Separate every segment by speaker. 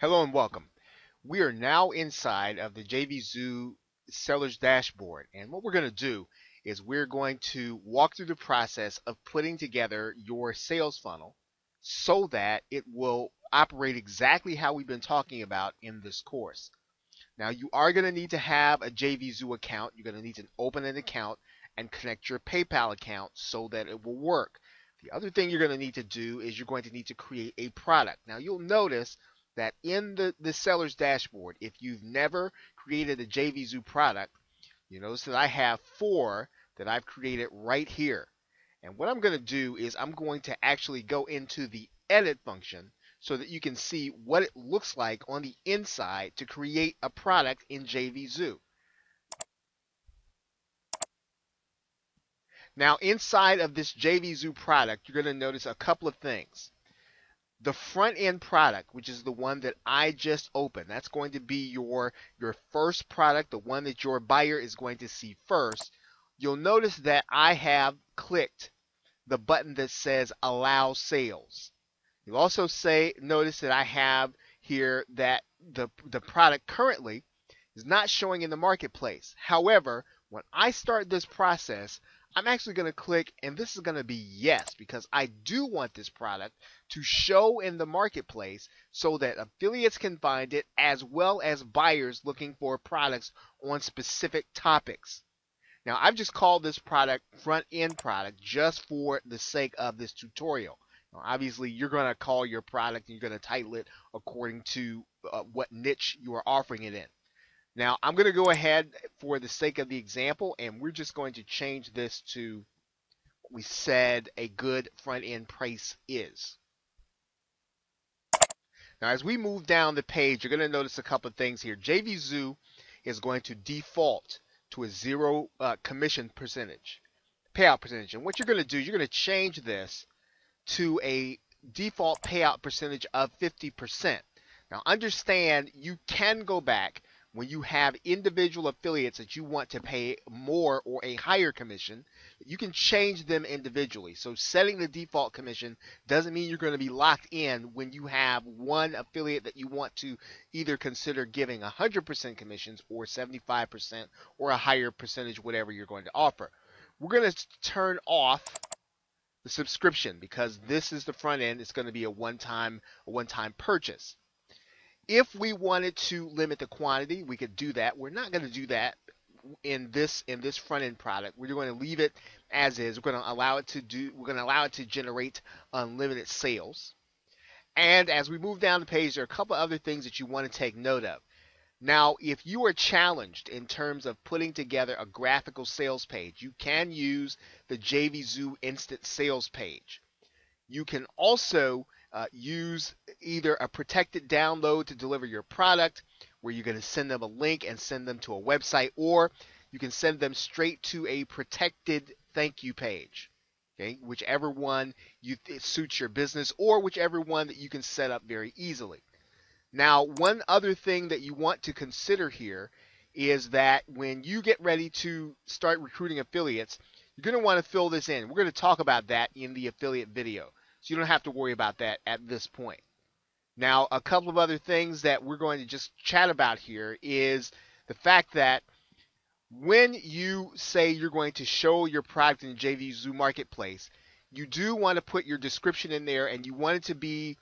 Speaker 1: Hello and welcome. We are now inside of the JVZoo seller's dashboard, and what we're going to do is we're going to walk through the process of putting together your sales funnel so that it will operate exactly how we've been talking about in this course. Now, you are going to need to have a JVZoo account. You're going to need to open an account and connect your PayPal account so that it will work. The other thing you're going to need to do is you're going to need to create a product. Now, you'll notice that in the seller's dashboard, if you've never created a JVZoo product, you notice that I have 4 that I've created right here. And what I'm going to do is I'm going to actually go into the edit function so that you can see what it looks like on the inside to create a product in JVZoo. Now, inside of this JVZoo product, you're going to notice a couple of things. The front end product, which is the one that I just opened, that's going to be your first product, the one that your buyer is going to see first. You'll notice that I have clicked the button that says allow sales. You'll also notice that I have here that the product currently is not showing in the marketplace. However, when I start this process, I'm actually going to click, and this is going to be yes, because I do want this product to show in the marketplace so that affiliates can find it, as well as buyers looking for products on specific topics. Now, I've just called this product front end product just for the sake of this tutorial. Now, obviously, you're going to call your product and you're going to title it according to what niche you are offering it in. Now, I'm going to go ahead for the sake of the example, and we're just going to change this to what we said a good front-end price is. Now, as we move down the page, you're going to notice a couple of things here. JVZoo is going to default to a 0 commission percentage, payout percentage. And what you're going to do, you're going to change this to a default payout percentage of 50%. Now, understand you can go back when you have individual affiliates that you want to pay more or a higher commission, you can change them individually. So setting the default commission doesn't mean you're going to be locked in when you have one affiliate that you want to either consider giving 100% commissions or 75% or a higher percentage, whatever you're going to offer. We're going to turn off the subscription because this is the front end. It's going to be a one-time purchase. If we wanted to limit the quantity, we could do that. We're not going to do that in this front end product. We're going to leave it as is. We're going to allow it to generate unlimited sales. And as we move down the page, there are a couple other things that you want to take note of. Now, if you are challenged in terms of putting together a graphical sales page, you can use the JVZoo Instant Sales page. You can also use either a protected download to deliver your product, where you're going to send them a link and send them to a website, or you can send them straight to a protected thank you page. Okay, whichever one suits your business, or whichever one that you can set up very easily. Now, one other thing that you want to consider here is that when you get ready to start recruiting affiliates, you're going to want to fill this in. We're going to talk about that in the affiliate video. So you don't have to worry about that at this point. Now, a couple of other things that we're going to just chat about here is the fact that when you say you're going to show your product in the JVZoo Marketplace, you do want to put your description in there, and you want it to be,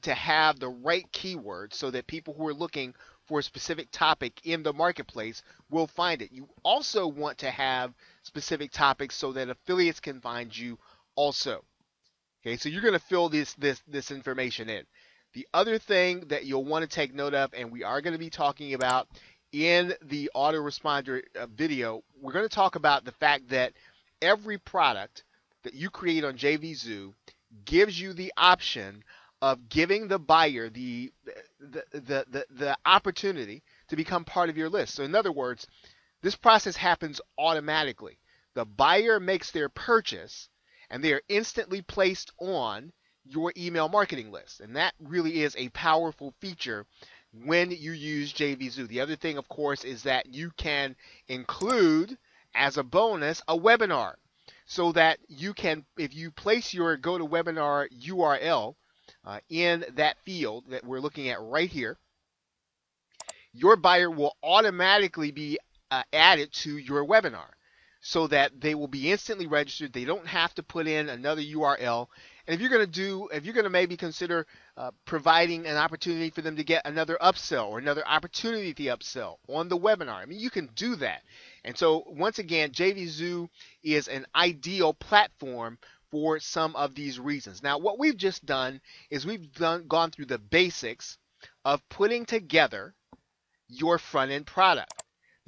Speaker 1: to have the right keywords so that people who are looking for a specific topic in the marketplace will find it. You also want to have specific topics so that affiliates can find you also. Okay, so you're going to fill this information in. The other thing that you'll want to take note of, and we are going to be talking about in the autoresponder video, we're going to talk about the fact that every product that you create on JVZoo gives you the option of giving the buyer the opportunity to become part of your list. So in other words, this process happens automatically. The buyer makes their purchase, and they are instantly placed on your email marketing list. And that really is a powerful feature when you use JVZoo. The other thing, of course, is that you can include as a bonus a webinar, so that you can, if you place your GoToWebinar URL in that field that we're looking at right here, your buyer will automatically be added to your webinar so that they will be instantly registered. They don't have to put in another URL. And if you're going to maybe consider providing an opportunity for them to get another upsell or another opportunity to upsell on the webinar, I mean, you can do that. And so once again, JVZoo is an ideal platform for some of these reasons. Now, what we've just done is gone through the basics of putting together your front-end product.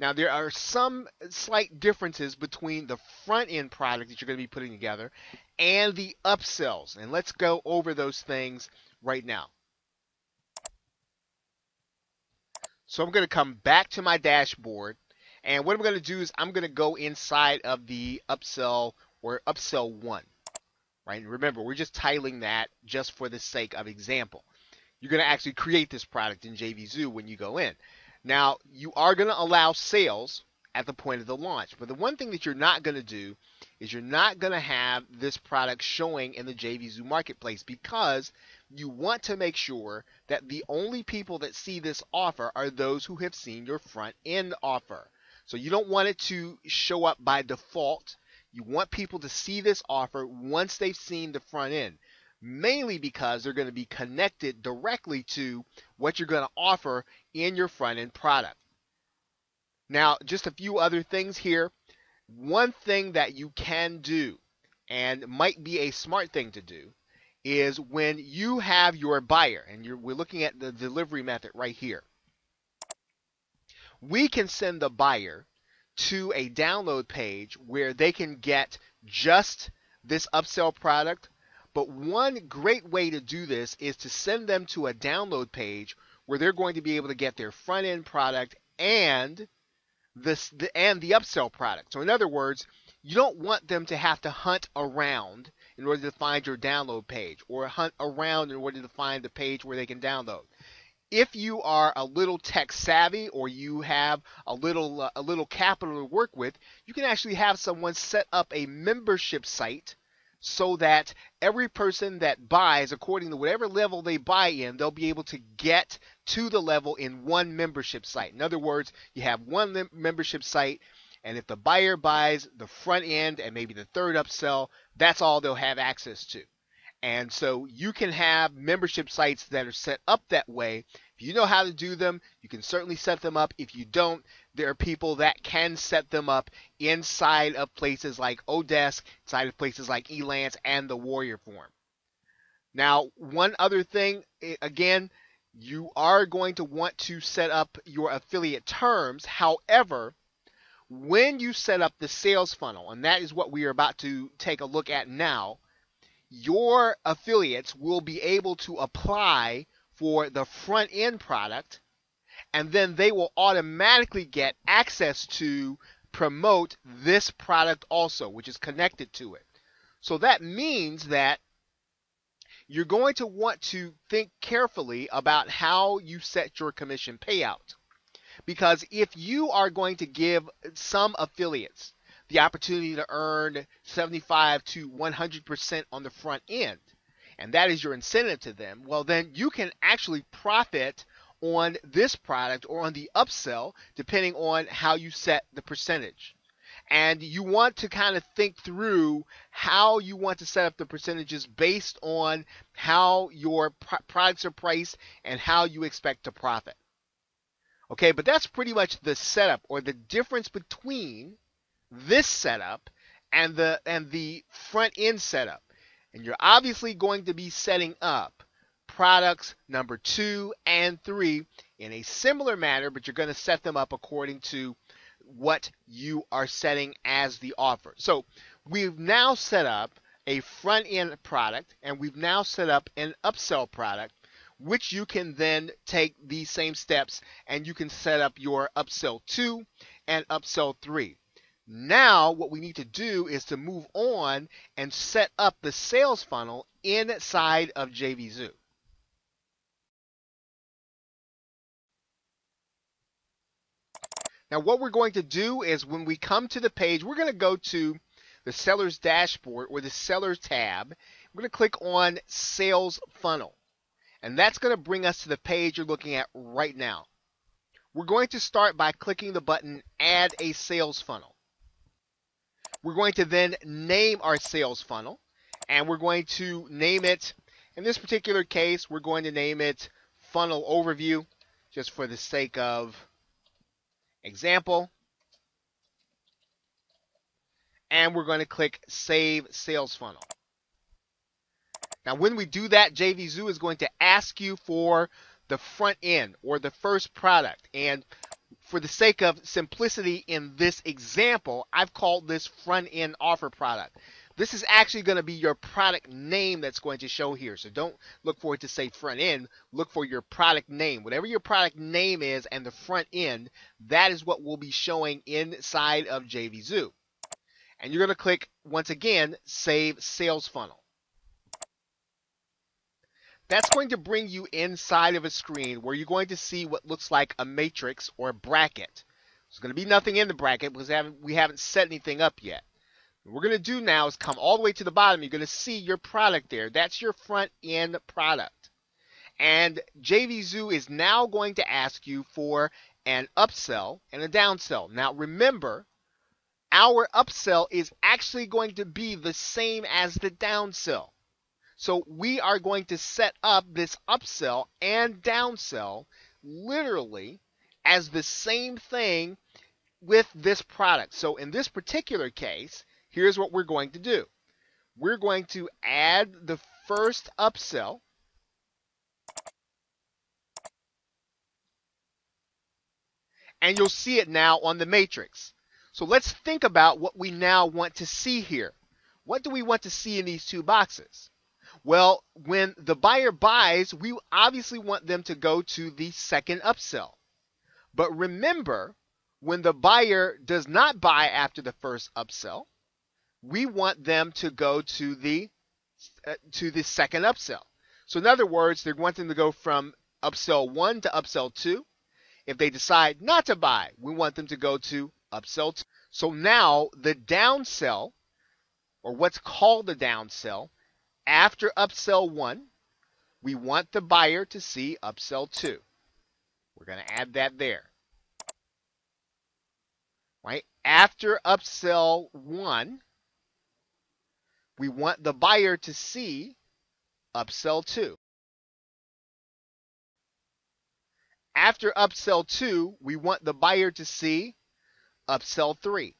Speaker 1: Now, there are some slight differences between the front-end product that you're going to be putting together and the upsells. And let's go over those things right now. So I'm going to come back to my dashboard. And what I'm going to do is I'm going to go inside of the upsell or upsell 1. Right? And remember, we're just titling that just for the sake of example. You're going to actually create this product in JVZoo when you go in. Now, you are going to allow sales at the point of the launch. But the one thing that you're not going to do is you're not going to have this product showing in the JVZoo marketplace, because you want to make sure that the only people that see this offer are those who have seen your front end offer. So you don't want it to show up by default. You want people to see this offer once they've seen the front end, mainly because they're going to be connected directly to what you're going to offer in your front end product. Now, just a few other things here. One thing that you can do, and might be a smart thing to do, is when you have your buyer, and we're looking at the delivery method right here, we can send the buyer to a download page where they can get just this upsell product. But one great way to do this is to send them to a download page where they're going to be able to get their front end product and the upsell product. So in other words, you don't want them to have to hunt around in order to find your download page, or hunt around in order to find the page where they can download. If you are a little tech savvy, or you have a little capital to work with, you can actually have someone set up a membership site so that every person that buys, according to whatever level they buy in, they'll be able to get to the level in one membership site. In other words, you have one membership site, and if the buyer buys the front end and maybe the third upsell, that's all they'll have access to. And so you can have membership sites that are set up that way. If you know how to do them, you can certainly set them up. If you don't, there are people that can set them up inside of places like Odesk, inside of places like Elance and the Warrior Forum. Now, one other thing, again, you are going to want to set up your affiliate terms. However, when you set up the sales funnel, and that is what we are about to take a look at now, your affiliates will be able to apply for the front end product, and then they will automatically get access to promote this product also, which is connected to it. So that means that you're going to want to think carefully about how you set your commission payout. Because if you are going to give some affiliates the opportunity to earn 75 to 100% on the front end, and that is your incentive to them, well, then you can actually profit on this product or on the upsell, depending on how you set the percentage. And you want to kind of think through how you want to set up the percentages based on how your products are priced and how you expect to profit. Okay, but that's pretty much the setup, or the difference between this setup and the front end setup. And you're obviously going to be setting up products number 2 and 3 in a similar manner, but you're going to set them up according to what you are setting as the offer. So we've now set up a front end product, and we've now set up an upsell product, which you can then take these same steps and you can set up your upsell 2 and upsell 3. Now what we need to do is to move on and set up the sales funnel inside of JVZoo. Now what we're going to do is, when we come to the page, we're going to go to the seller's dashboard or the seller tab. We're going to click on sales funnel. And that's going to bring us to the page you're looking at right now. We're going to start by clicking the button Add a Sales Funnel. We're going to then name our sales funnel, and we're going to name it, in this particular case, we're going to name it Funnel Overview, just for the sake of example. And we're going to click Save Sales Funnel. Now, when we do that, JVZoo is going to ask you for the front end or the first product. And for the sake of simplicity in this example, I've called this front end offer product. This is actually going to be your product name that's going to show here. So don't look for it to say front end. Look for your product name. Whatever your product name is and the front end, that is what will be showing inside of JVZoo. And you're going to click, once again, Save Sales Funnel. That's going to bring you inside of a screen where you're going to see what looks like a matrix or a bracket. There's going to be nothing in the bracket because we haven't set anything up yet. What we're going to do now is come all the way to the bottom. You're going to see your product there. That's your front end product. And JVZoo is now going to ask you for an upsell and a downsell. Now remember, our upsell is actually going to be the same as the downsell. So we are going to set up this upsell and downsell literally as the same thing with this product. So in this particular case, here's what we're going to do. We're going to add the first upsell. And you'll see it now on the matrix. So let's think about what we now want to see here. What do we want to see in these two boxes? Well, when the buyer buys, we obviously want them to go to the second upsell. But remember, when the buyer does not buy after the first upsell, we want them to go to the second upsell. So in other words, they want them to go from upsell 1 to upsell 2. If they decide not to buy, we want them to go to upsell 2. So now the downsell, or what's called the downsell, after upsell 1, we want the buyer to see upsell 2. We're going to add that there. Right? After upsell 1, we want the buyer to see upsell 2. After upsell 2, we want the buyer to see upsell 3.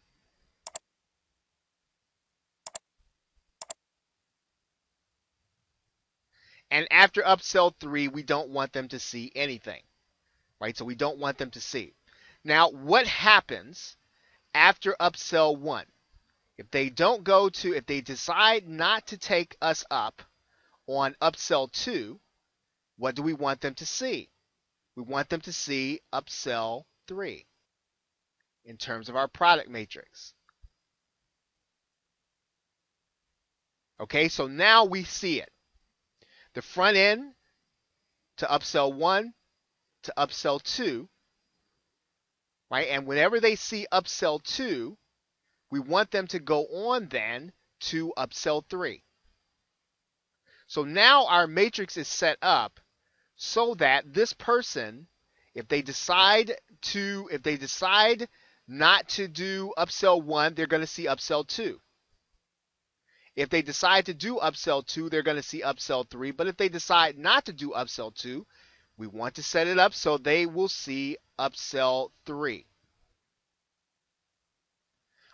Speaker 1: And after upsell 3, we don't want them to see anything. Right? So we don't want them to see. Now, what happens after upsell 1? If they decide not to take us up on upsell 2, what do we want them to see? We want them to see upsell 3 in terms of our product matrix. Okay, so now we see it. The front end to upsell 1 to upsell 2, right? And whenever they see upsell 2, we want them to go on then to upsell 3. So now our matrix is set up so that this person, if they decide not to do upsell 1, they're going to see upsell 2. If they decide to do upsell 2, they're going to see upsell 3. But if they decide not to do upsell 2, we want to set it up so they will see upsell 3.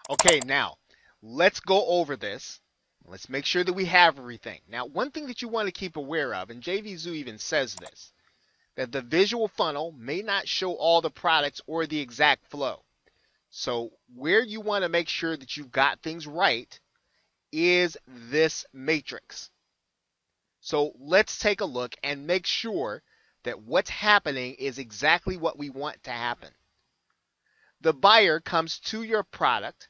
Speaker 1: Okay, now let's go over this. Let's make sure that we have everything. Now, one thing that you want to keep aware of, and JVZoo even says this, that the visual funnel may not show all the products or the exact flow. So where you want to make sure that you've got things right is this matrix. So let's take a look and make sure that what's happening is exactly what we want to happen. The buyer comes to your product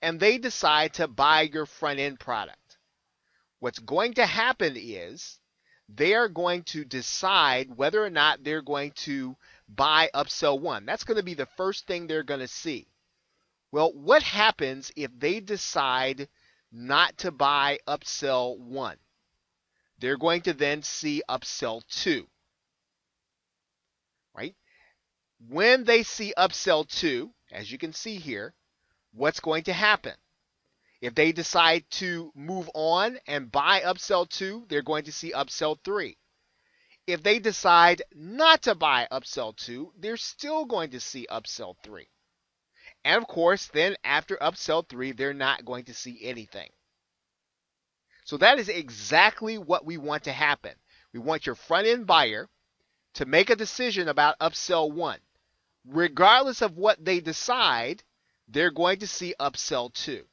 Speaker 1: and they decide to buy your front end product. What's going to happen is they are going to decide whether or not they're going to buy upsell 1. That's going to be the first thing they're going to see. Well, what happens if they decide not to buy upsell 1? they're going to then see upsell 2, right? When they see upsell 2, as you can see here, what's going to happen? If they decide to move on and buy upsell 2, they're going to see upsell 3. If they decide not to buy upsell 2, they're still going to see upsell 3. And of course, then after upsell 3, they're not going to see anything. So that is exactly what we want to happen. We want your front-end buyer to make a decision about upsell 1. Regardless of what they decide, they're going to see upsell 2.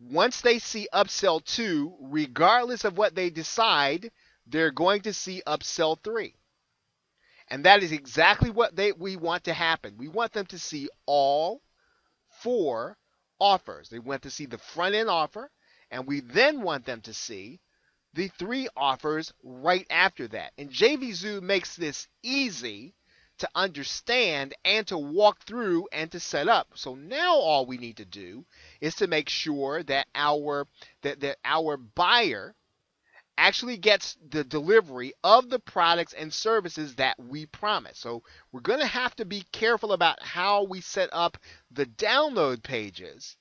Speaker 1: Once they see upsell 2, regardless of what they decide, they're going to see upsell 3. And that is exactly what we want to happen. We want them to see all 4 offers. They want to see the front end offer, and we then want them to see the 3 offers right after that. And JVZoo makes this easy to understand and to walk through and to set up. So now all we need to do is to make sure that our buyer actually gets the delivery of the products and services that we promise. So we're going to have to be careful about how we set up the download pages.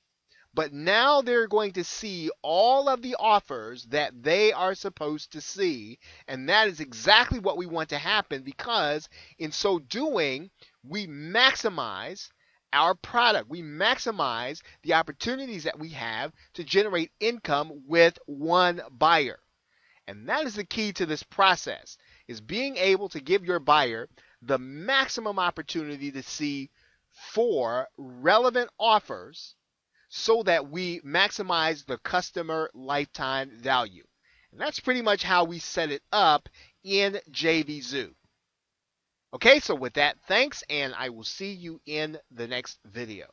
Speaker 1: But now they're going to see all of the offers that they are supposed to see. And that is exactly what we want to happen, because in so doing, we maximize our product. We maximize the opportunities that we have to generate income with one buyer. And that is the key to this process, is being able to give your buyer the maximum opportunity to see 4 relevant offers so that we maximize the customer lifetime value. And that's pretty much how we set it up in JVZoo. Okay, so with that, thanks, and I will see you in the next video.